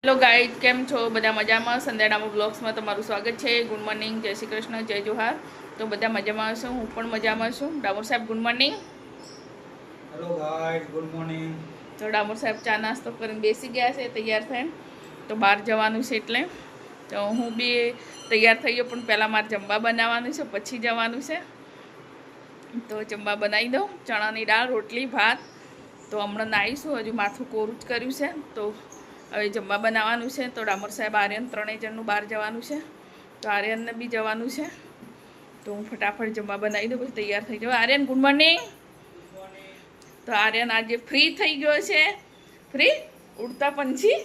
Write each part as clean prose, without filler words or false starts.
Hello guide, કેમ છો? બધા મજામાં? સંધ્યાડામો બ્લોગ્સમાં તમારું સ્વાગત છે. ગુડ મોર્નિંગ, જય શ્રી કૃષ્ણ, જય જોહાર. તો બધા મજામાં હશો, હું પણ મજામાં છું. ડામોર સાહેબ good morning. Hello guys, good morning. તો ડામોર સાહેબ ચા નાસ્તો કરીને બેસી ગયા છે તૈયાર થઈને. તો બહાર જવાનું છે એટલે તો હું બી તૈયાર થઈ ગયો, પણ પહેલાં મારે જમવા બનાવવાનું છે, પછી જવાનું છે. તો જમવા બનાવી દઉં, ચણાની દાળ, રોટલી, ભાત. તો હમણાં નાહીશું, હજુ માથું કોરું જ કર્યું છે. તો હવે જમવા બનાવવાનું છે. તો ડામોર સાહેબ, આર્યન ત્રણેય જણનું બહાર જવાનું છે. તો આર્યનને બી જવાનું છે. તો હું ફટાફટ જમવા બનાવી દઉં, પછી તૈયાર થઈ જાઉં. Aryan good morning. તો આર્યન આજે ફ્રી થઈ ગયો છે. ફ્રી ઉડતા પંછી.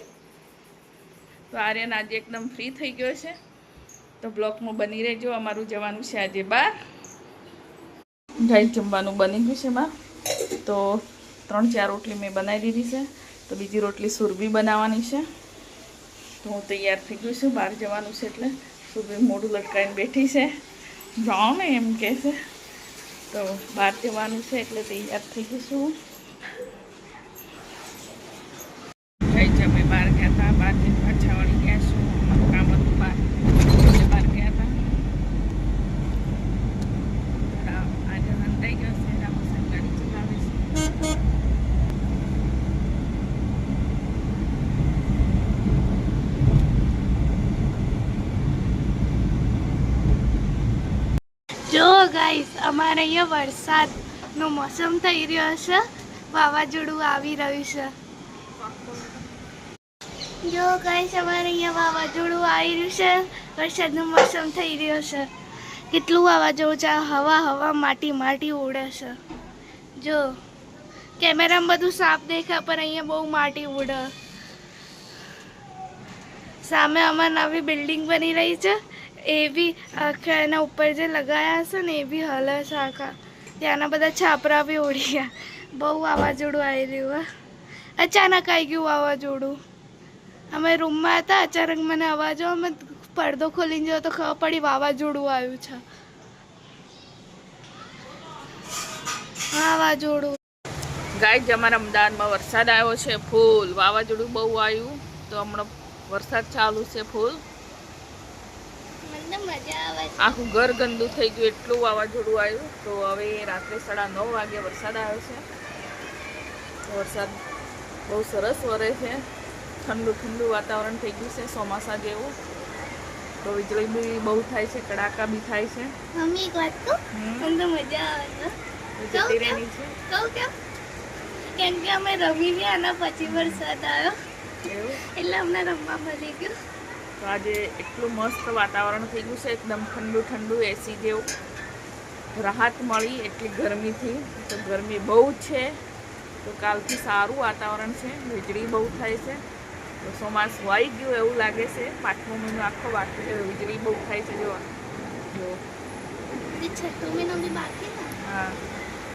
તો આર્યન આજે એકદમ ફ્રી થઈ ગયો છે. તો બ્લોકમાં બની રહેજો. અમારું જવાનું છે આજે બહાર. ગાઈ જમવાનું બની ગયું છે બહાર. તો 3-4 રોટલી મેં બનાવી દીધી છે. તો બીજી રોટલી સુરભી બનાવવાની છે. તો હું તૈયાર થઈ ગયું છું, બહાર જવાનું છે એટલે સુરભી મોઢું લટકાવીને બેઠી છે. જાઓ ને એમ કહે છે. તો બહાર જવાનું છે એટલે તૈયાર થઈ ગયું છું. ગાઈ અમે બહાર ગયા હતા, બહારથી પાછા વળી ગયા છું. અમારું કામ હતું બહાર ગયા હતા. આજે હંતાઈ ગયો છે, ડામોર સાહેબ ગાડી ચલાવે છે. જો ગાઈસ, અમારે અહીંયા વરસાદનો મોસમ થઈ રહ્યો છે. વાવાઝોડું આવી રહ્યું છે. જો ગાઈસ, અમારે અહીંયા વાવાઝોડું આવી રહ્યું છે. વરસાદનો મોસમ થઈ રહ્યો છે. કેટલું વાવાઝોડું છે. હવા માટી ઉડે છે. જો કેમેરામાં બધું સાફ દેખાય, પણ અહીંયા બહુ માટી ઉડે. સામે અમારી નવી બિલ્ડિંગ બની રહી છે. એ બી આખા એના ઉપર જે લગાયા હશે ને, એ બી હલે છે આખા. ત્યાંના બધા છાપરા બી ઉડી ગયા. બહુ વાવાઝોડું આવી રહ્યું. અચાનક આવી ગયું વાવાઝોડું. અમે રૂમમાં હતા, અચાનક મને અવાજો, અમે પડદો ખોલીને જોયો તો ખબર પડી વાવાઝોડું આવ્યું છે. વાવાઝોડું. ગાઈસ, અમારા અમદાવાદમાં વરસાદ આવ્યો છે ફૂલ. વાવાઝોડું બહુ આવ્યું. તો હમણાં વરસાદ ચાલુ છે ફૂલ. આખું ઘર ગંદુ થઈ ગયું, એટલું વાવાઝોડું આવ્યું. તો હવે રાત્રે 9:30 વાગે વરસાદ આવ્યો છે. વરસાદ બહુ સરસ વરે છે. ઠંડુ વાતાવરણ થઈ ગયું છે, ચોમાસા જેવું. તો વીજળી બી બહુ થાય છે, કડાકા બી થાય છે. મમ્મી એક વાત કહું, મને તો મજા આવે છે. કેમ કે અમે રમી ગયા અને પછી વરસાદ આવ્યો, એટલે અમને રમવા મળી ગયું. તો આજે એટલું મસ્ત વાતાવરણ થઈ ગયું છે, એકદમ ઠંડુ એસી જેવું. રાહત મળી એટલી ગરમીથી. તો ગરમી બહુ છે. તો કાલથી સારું વાતાવરણ છે. વીજળી બહુ થાય છે. તો ચોમાસું આવી ગયું એવું લાગે છે. 5મો મહિનો આખો બાકી, વીજળી બહુ થાય છે. જો 6 મહિનો બી બાકી. હા,